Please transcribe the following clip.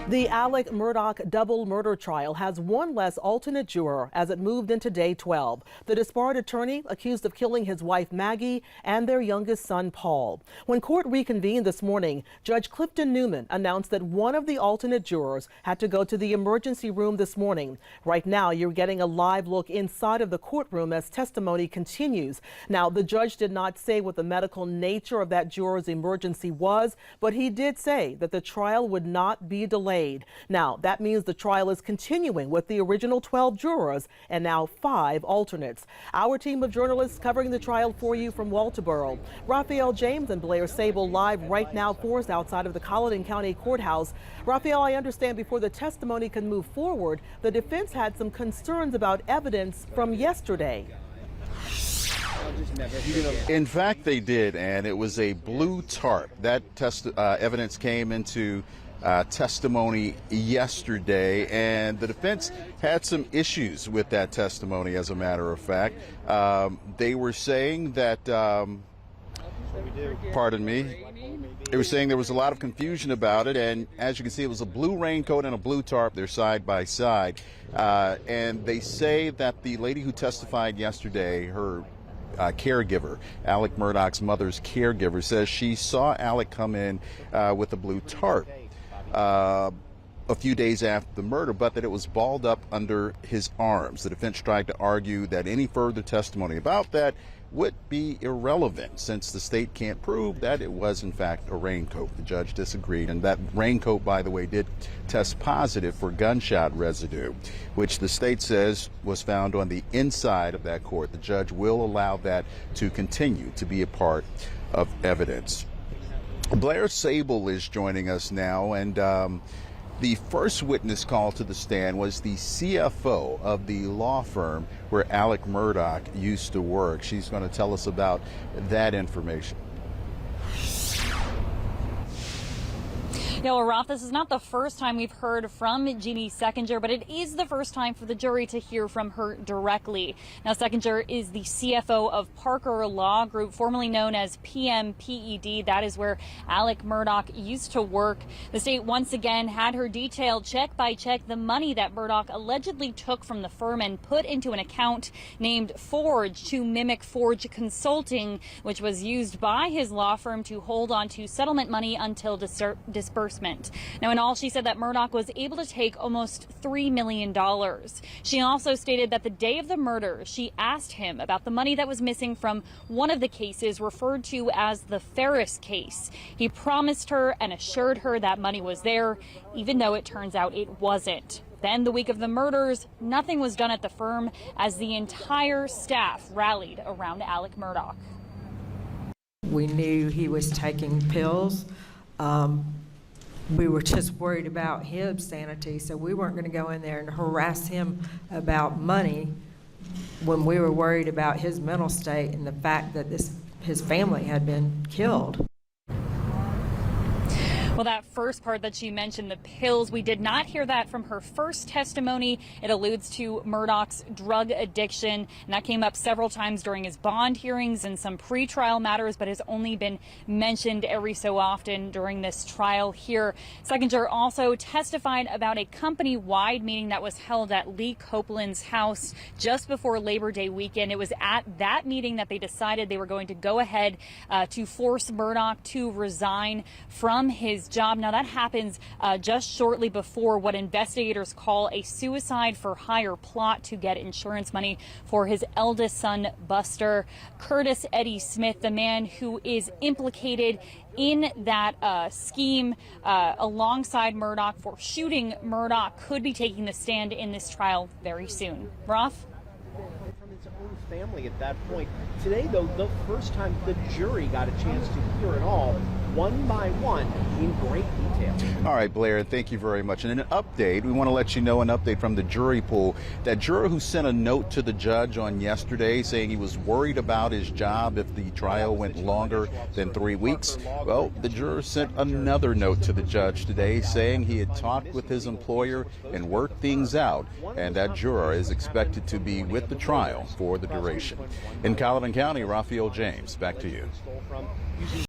The Alec Murdaugh double murder trial has one less alternate juror as it moved into day 12. The disbarred attorney accused of killing his wife Maggie and their youngest son Paul. When court reconvened this morning, Judge Clifton Newman announced that one of the alternate jurors had to go to the emergency room this morning. Right now, you're getting a live look inside of the courtroom as testimony continues. Now, the judge did not say what the medical nature of that juror's emergency was, but he did say that the trial would not be delayed. Now, that means the trial is continuing with the original 12 jurors and now 5 alternates. Our team of journalists covering the trial for you from Walterboro. Raphael James and Blair Sable live right now for us outside of the Colleton County Courthouse. Raphael, I understand before the testimony can move forward, the defense had some concerns about evidence from yesterday. In fact, they did, and it was a blue tarp. That evidence came into testimony yesterday, and the defense had some issues with that testimony, as a matter of fact. They were saying that, pardon me, they were saying there was a lot of confusion about it, and as you can see, it was a blue raincoat and a blue tarp. They're side by side, and they say that the lady who testified yesterday, her caregiver, Alec Murdaugh's mother's caregiver, says she saw Alec come in with a blue tarp a few days after the murder, but that it was balled up under his arms. The defense tried to argue that any further testimony about that would be irrelevant since the state can't prove that it was in fact a raincoat. The judge disagreed, and that raincoat, by the way, did test positive for gunshot residue, which the state says was found on the inside of that court. The judge will allow that to continue to be a part of evidence. Blair Sable is joining us now, and the first witness called to the stand was the CFO of the law firm where Alec Murdaugh used to work. She's going to tell us about that information. Yeah, well, Roth, this is not the first time we've heard from Jeannie Seckinger, but it is the first time for the jury to hear from her directly. Now, Seckinger is the CFO of Parker Law Group, formerly known as PMPED. That is where Alec Murdaugh used to work. The state once again had her detail check by check the money that Murdaugh allegedly took from the firm and put into an account named Forge to mimic Forge Consulting, which was used by his law firm to hold on to settlement money until disbursement. Now, in all, she said that Murdaugh was able to take almost $3 million. She also stated that the day of the murder, she asked him about the money that was missing from one of the cases referred to as the Ferris case. He promised her and assured her that money was there, even though it turns out it wasn't. Then, the week of the murders, nothing was done at the firm as the entire staff rallied around Alec Murdaugh. We knew he was taking pills. We were just worried about his sanity, so we weren't going to go in there and harass him about money when we were worried about his mental state and the fact that his family had been killed. Well, that first part that she mentioned, the pills, we did not hear that from her first testimony. It alludes to Murdaugh's drug addiction, and that came up several times during his bond hearings and some pretrial matters, but has only been mentioned every so often during this trial here. Seckinger also testified about a company-wide meeting that was held at Lee Copeland's house just before Labor Day weekend. It was at that meeting that they decided they were going to go ahead to force Murdaugh to resign from his job. Now, that happens just shortly before what investigators call a suicide for hire plot to get insurance money for his eldest son, Buster. Curtis Eddie Smith, the man who is implicated in that scheme alongside Murdaugh for shooting Murdaugh, could be taking the stand in this trial very soon. Roth? From his own family at that point. Today, though, the first time the jury got a chance to hear it all, one by one, in great detail. All right, Blair, thank you very much. And an update, we want to let you know an update from the jury pool. That juror who sent a note to the judge on yesterday saying he was worried about his job if the trial went longer than 3 weeks, well, the juror sent another note to the judge today saying he had talked with his employer and worked things out, and that juror is expected to be with the trial for the duration. In Colleton County, Raphael James, back to you.